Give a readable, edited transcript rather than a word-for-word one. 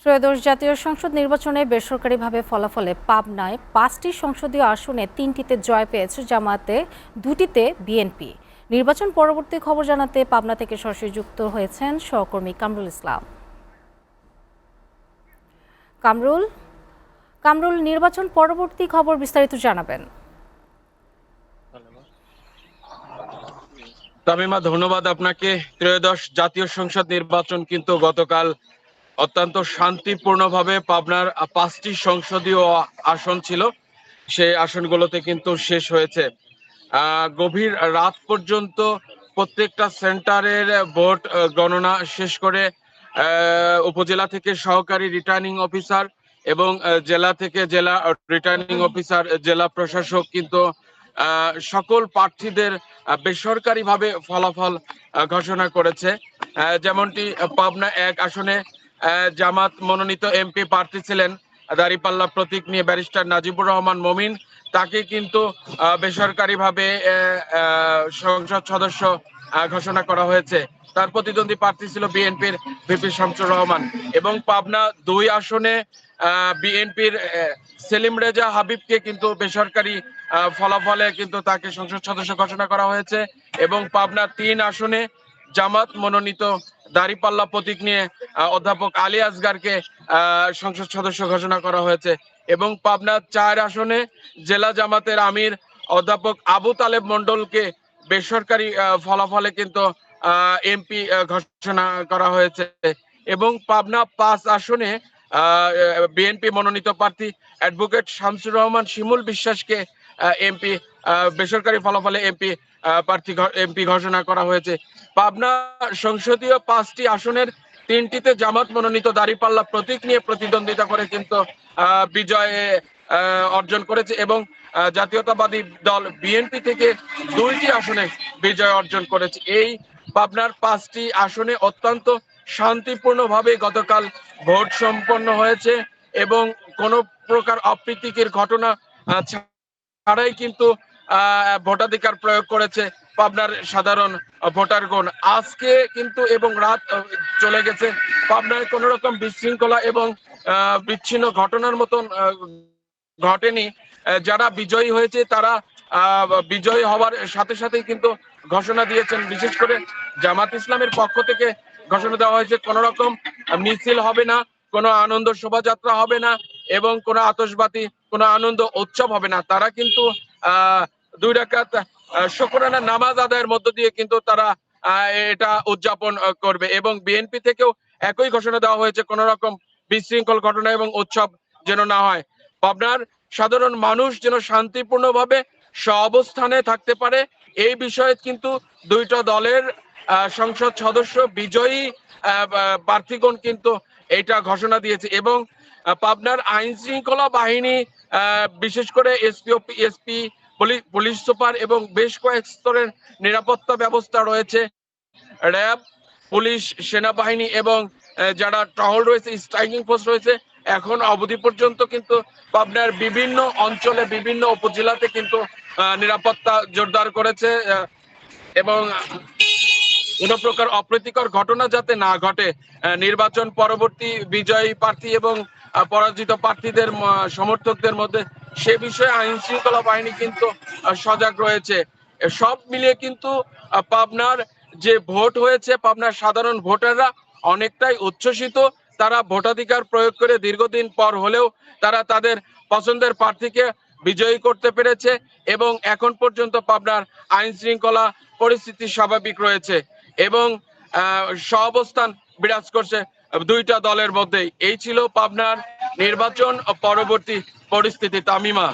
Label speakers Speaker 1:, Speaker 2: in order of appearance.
Speaker 1: ত্রয়োদশ জাতীয় সংসদ নির্বাচনে বেসরকারিভাবে ফলাফলে পাবনায় ৫টি সংসদীয় আসনে ৩টিতে জয় পেয়েছে জামায়াতে, ২টিতে বিএনপি। নির্বাচন পরবর্তী খবর জানাতে পাবনা থেকে সরাসরি যুক্ত হয়েছেন সহকর্মী কামরুল ইসলাম। কামরুল, নির্বাচন পরবর্তী খবর বিস্তারিত জানাবেন।
Speaker 2: তামিমা, ধন্যবাদ আপনাকে। ত্রয়োদশ জাতীয় সংসদ নির্বাচন কিন্তু গতকাল অত্যন্ত শান্তিপূর্ণভাবে পাবনার ৫টি সংসদীয় আসন ছিল, সেই আসনগুলোতে কিন্তু শেষ হয়েছে। গভীর রাত পর্যন্ত প্রত্যেকটা সেন্টারের ভোট গণনা শেষ করে উপজেলা থেকে সহকারী রিটার্নিং অফিসার এবং জেলা থেকে জেলা রিটার্নিং অফিসার, জেলা প্রশাসক কিন্তু সকল প্রার্থীদের বেসরকারিভাবে ফলাফল ঘোষণা করেছে। যেমনটি পাবনা ১ আসনে জামাত মনোনীত এমপি প্রার্থী ছিলেন দাঁড়িপাল্লা প্রতীক নিয়ে ব্যারিস্টার নাজিবুর রহমান মমিন, তাকে কিন্তু বেসরকারিভাবে সংসদ সদস্য ঘোষণা করা হয়েছে। তার প্রতিদ্বন্দ্বী প্রার্থী ছিল বিএনপির ভিপি শামসুর রহমান। এবং পাবনা ২ আসনে বিএনপির সেলিম রেজা হাবিবকে কিন্তু বেসরকারি ফলাফলে কিন্তু তাকে সংসদ সদস্য ঘোষণা করা হয়েছে। এবং পাবনা ৩ আসনে জামাত মনোনীত দাঁড়িপাল্লা প্রতীক নিয়ে অধ্যাপক আলী আসগারকে সংসদ সদস্য ঘোষণা করা হয়েছে। এবং পাবনা ৪ আসনে জেলা জামাতের আমির অধ্যাপক আবু তালেব মন্ডলকে বেসরকারি ফলাফলে কিন্তু এমপি ঘোষণা করা হয়েছে। এবং পাবনা ৫ আসনে বিএনপি মনোনীত প্রার্থী অ্যাডভোকেট শামসুর রহমান শিমুল বিশ্বাসকে এমপি বেসরকারি ফলাফলে এমপি ঘোষণা করা হয়েছে। পাবনা সংসদীয় ৫টি আসনের ৩টিতে জামাত মনোনীত দাঁড়িপাল্লা প্রতীক নিয়ে প্রতিদ্বন্দ্বিতা করে কিন্তু বিজয় অর্জন করেছে। এবং জাতীয়তাবাদী দল বিএনপি থেকে ২টি আসনে বিজয় অর্জন করেছে। এই পাবনার ৫টি আসনে অত্যন্ত শান্তিপূর্ণভাবে গতকাল ভোট সম্পন্ন হয়েছে এবং কোনো প্রকার অপ্রীতিকর ঘটনা ছাড়াই কিন্তু ভোটাধিকার প্রয়োগ করেছে পাবনার সাধারণ ভোটারগণ। আজকে কিন্তু এবং রাত চলে গেছে, পাবনায় কোনো রকম বিশৃঙ্খলা এবং বিচ্ছিন্ন ঘটনার মতন ঘটেনি। যারা বিজয়ী হয়েছে তারা বিজয়ী হওয়ার সাথে সাথেই কিন্তু ঘোষণা দিয়েছেন। বিশেষ করে জামাত ইসলামের পক্ষ থেকে ঘোষণা দেওয়া হয়েছে কোনো রকম মিছিল হবে না, কোনো আনন্দ শোভাযাত্রা হবে না এবং কোনো আতশবাজি, কোনো আনন্দ উৎসব হবে না। তারা কিন্তু ২ রাকাত শুকরানা নামাজ আদায়ের মধ্য দিয়ে কিন্তু তারা এটা উদযাপন করবে। এবং বিএনপি থেকেও একই ঘোষণা দেওয়া হয়েছে, কোনো রকম বিশৃঙ্খল ঘটনা এবং উৎসব যেন না হয়। পাবনার সাধারণ মানুষ যেন শান্তিপূর্ণভাবে সহাবস্থানে থাকতে পারে, এই বিষয়ে কিন্তু ২টা দলের সংসদ সদস্য বিজয়ী প্রার্থীগণ কিন্তু এটা ঘোষণা দিয়েছে। এবং পাবনার আইন শৃঙ্খলা বাহিনী, বিশেষ করে এসপি, পুলিশ সুপার এবং বেশ কয়েক স্তরের নিরাপত্তা ব্যবস্থা রয়েছে। র্যাব, পুলিশ, সেনাবাহিনী এবং যারা টহল রয়েছে, স্ট্রাইকিং ফোর্স রয়েছে, এখন অবধি পর্যন্ত কিন্তু পাবনার বিভিন্ন অঞ্চলে, বিভিন্ন উপজেলাতে কিন্তু নিরাপত্তা জোরদার করেছে। এবং কোন প্রকার অপ্রীতিকর ঘটনা যাতে না ঘটে, নির্বাচন পরবর্তী বিজয়ী প্রার্থী এবং পরাজিত প্রার্থীদের সমর্থকদের মধ্যে, সে বিষয়ে আইন শৃঙ্খলা বাহিনী কিন্তু সজাগ রয়েছে। সব মিলিয়ে কিন্তু পাবনার যে ভোট হয়েছে, পাবনার সাধারণ ভোটাররা অনেকটাই উচ্ছ্বসিত। তারা ভোটাধিকার প্রয়োগ করে দীর্ঘদিন পর হলেও তারা তাদের পছন্দের প্রার্থীকে বিজয়ী করতে পেরেছে এবং এখন পর্যন্ত পাবনার আইন শৃঙ্খলা পরিস্থিতি স্বাভাবিক রয়েছে এবং সহাবস্থান বিরাজ করছে ২টা দলের মধ্যেই। এই ছিল পাবনার নির্বাচন পরবর্তী পরিস্থিতি। তামিমা।